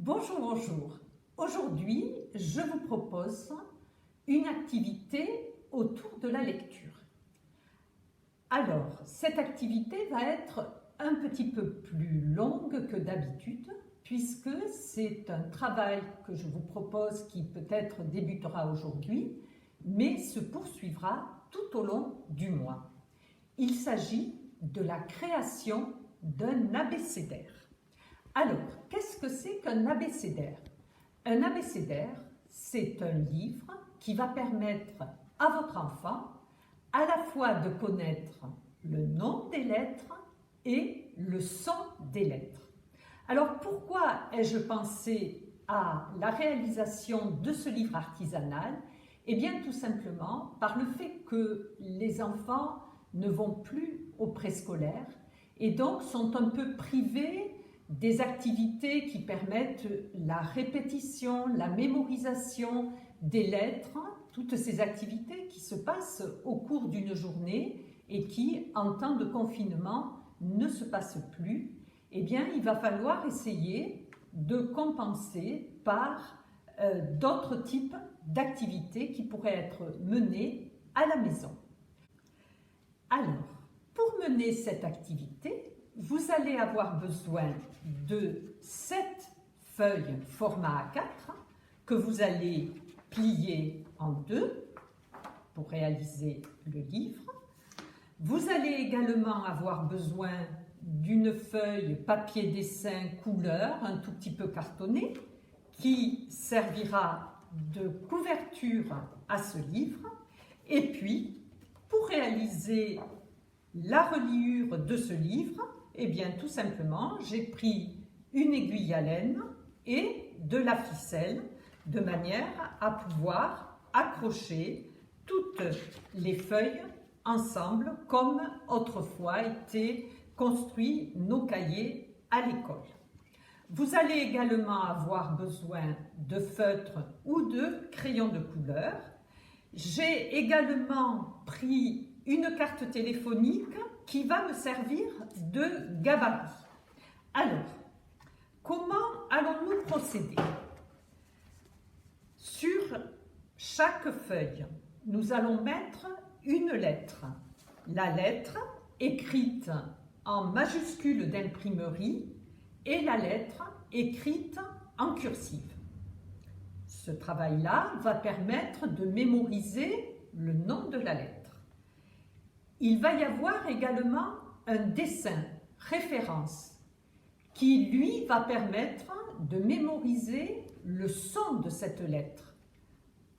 Bonjour, bonjour. Aujourd'hui, je vous propose une activité autour de la lecture. Alors, cette activité va être un petit peu plus longue que d'habitude, puisque c'est un travail que je vous propose qui peut-être débutera aujourd'hui, mais se poursuivra tout au long du mois. Il s'agit de la création d'un abécédaire. Alors, qu'est-ce que c'est qu'un abécédaire? Un abécédaire, c'est un livre qui va permettre à votre enfant à la fois de connaître le nom des lettres et le son des lettres. Alors, pourquoi ai-je pensé à la réalisation de ce livre artisanal? Eh bien, tout simplement par le fait que les enfants ne vont plus au préscolaire et donc sont un peu privés des activités qui permettent la répétition, la mémorisation des lettres, toutes ces activités qui se passent au cours d'une journée et qui, en temps de confinement, ne se passent plus. Eh bien, il va falloir essayer de compenser par d'autres types d'activités qui pourraient être menées à la maison. Alors, pour mener cette activité, vous allez avoir besoin de 7 feuilles format A4 que vous allez plier en deux pour réaliser le livre. Vous allez également avoir besoin d'une feuille papier dessin couleur, un tout petit peu cartonné, qui servira de couverture à ce livre. Et puis, pour réaliser la reliure de ce livre, eh bien, tout simplement, j'ai pris une aiguille à laine et de la ficelle de manière à pouvoir accrocher toutes les feuilles ensemble comme autrefois étaient construits nos cahiers à l'école. Vous allez également avoir besoin de feutres ou de crayons de couleur. J'ai également pris une carte téléphonique qui va me servir de gabarit. Alors, comment allons-nous procéder? Sur chaque feuille, nous allons mettre une lettre. La lettre écrite en majuscule d'imprimerie et la lettre écrite en cursive. Ce travail-là va permettre de mémoriser le nom de la lettre. Il va y avoir également un dessin, référence, qui lui va permettre de mémoriser le son de cette lettre.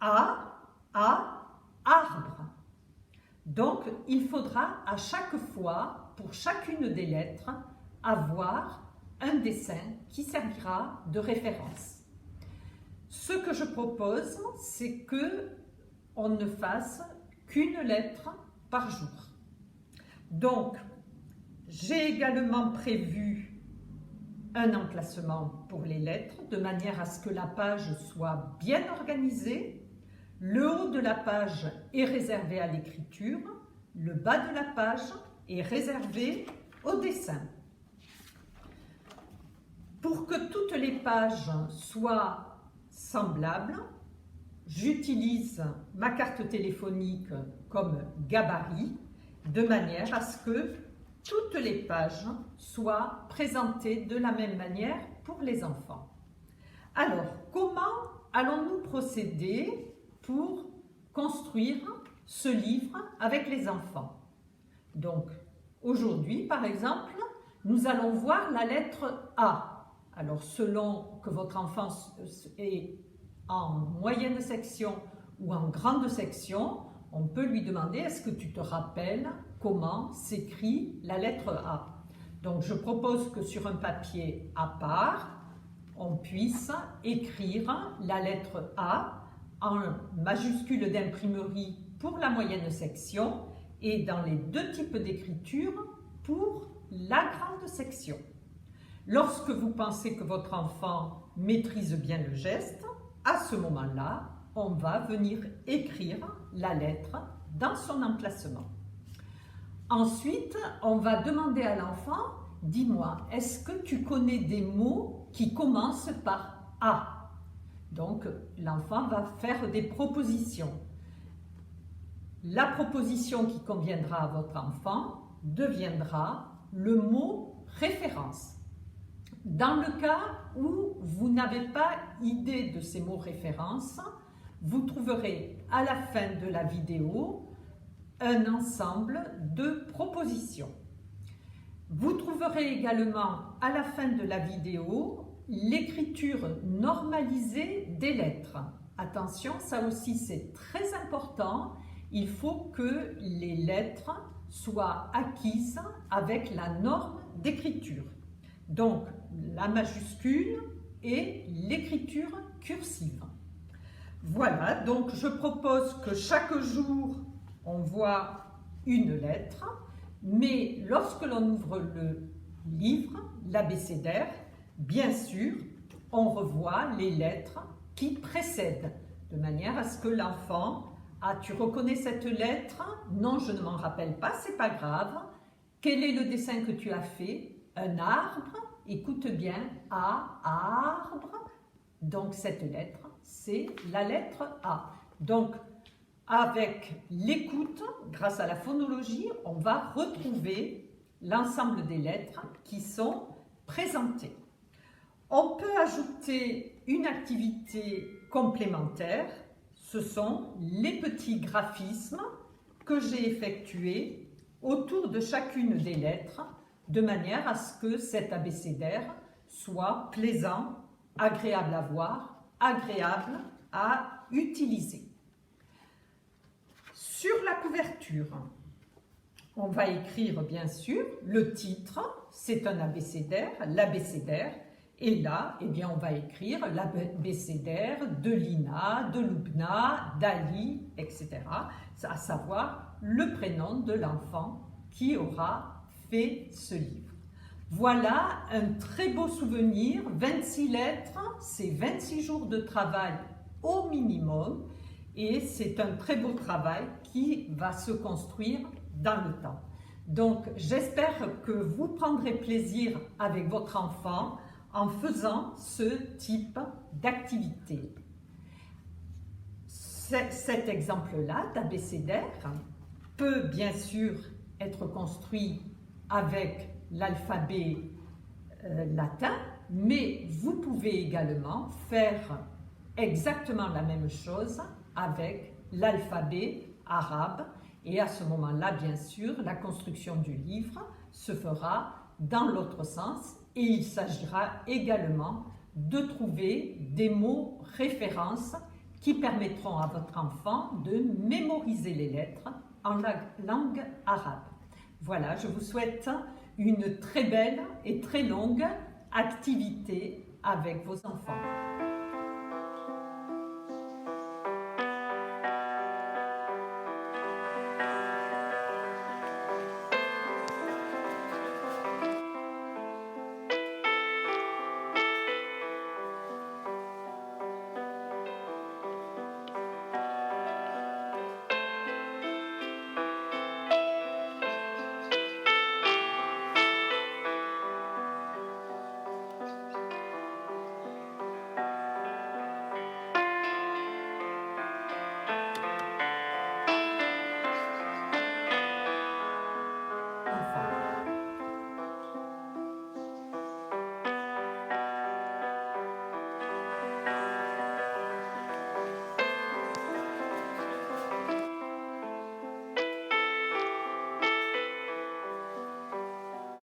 A, arbre. Donc, il faudra à chaque fois, pour chacune des lettres, avoir un dessin qui servira de référence. Ce que je propose, c'est que on ne fasse qu'une lettre par jour. Donc, j'ai également prévu un emplacement pour les lettres, de manière à ce que la page soit bien organisée. Le haut de la page est réservé à l'écriture, le bas de la page est réservé au dessin. Pour que toutes les pages soient semblables, j'utilise ma carte téléphonique comme gabarit, de manière à ce que toutes les pages soient présentées de la même manière pour les enfants. Alors, comment allons-nous procéder pour construire ce livre avec les enfants? Donc, aujourd'hui, par exemple, nous allons voir la lettre A. Alors, selon que votre enfant est en moyenne section ou en grande section, on peut lui demander: est-ce que tu te rappelles comment s'écrit la lettre A? Donc, je propose que sur un papier à part, on puisse écrire la lettre A en majuscule d'imprimerie pour la moyenne section et dans les deux types d'écriture pour la grande section. Lorsque vous pensez que votre enfant maîtrise bien le geste, à ce moment-là, on va venir écrire la lettre dans son emplacement. Ensuite, on va demander à l'enfant: dis-moi, est-ce que tu connais des mots qui commence par A. Donc, l'enfant va faire des propositions. La proposition qui conviendra à votre enfant deviendra le mot référence. Dans le cas où vous n'avez pas idée de ces mots références, vous trouverez à la fin de la vidéo un ensemble de propositions. Vous trouverez également à la fin de la vidéo l'écriture normalisée des lettres. Attention, ça aussi c'est très important. Il faut que les lettres soient acquises avec la norme d'écriture. Donc, la majuscule et l'écriture cursive. Voilà, donc je propose que chaque jour, on voit une lettre, mais lorsque l'on ouvre le livre, l'abécédaire, bien sûr, on revoit les lettres qui précèdent, de manière à ce que l'enfant, ah, tu reconnais cette lettre? Non, je ne m'en rappelle pas, c'est pas grave. Quel est le dessin que tu as fait? Un arbre. Écoute bien, A, arbre. Donc cette lettre, c'est la lettre A. Donc, avec l'écoute, grâce à la phonologie, on va retrouver l'ensemble des lettres qui sont présentées. On peut ajouter une activité complémentaire, ce sont les petits graphismes que j'ai effectués autour de chacune des lettres, de manière à ce que cet abécédaire soit plaisant, agréable à voir, agréable à utiliser. Sur la couverture, on va écrire bien sûr le titre, c'est un abécédaire, l'abécédaire, et là, eh bien, on va écrire l'abécédaire de Lina, de Loubna, d'Ali, etc., à savoir le prénom de l'enfant qui aura fait ce livre. Voilà un très beau souvenir, 26 lettres, c'est 26 jours de travail au minimum et c'est un très beau travail qui va se construire dans le temps. Donc j'espère que vous prendrez plaisir avec votre enfant en faisant ce type d'activité. Cet exemple-là d'abécédaire peut bien sûr être construit avec l'alphabet latin, mais vous pouvez également faire exactement la même chose avec l'alphabet arabe et à ce moment-là, bien sûr, la construction du livre se fera dans l'autre sens et il s'agira également de trouver des mots références qui permettront à votre enfant de mémoriser les lettres en langue arabe. Voilà, je vous souhaite une très belle et très longue activité avec vos enfants. Enfants.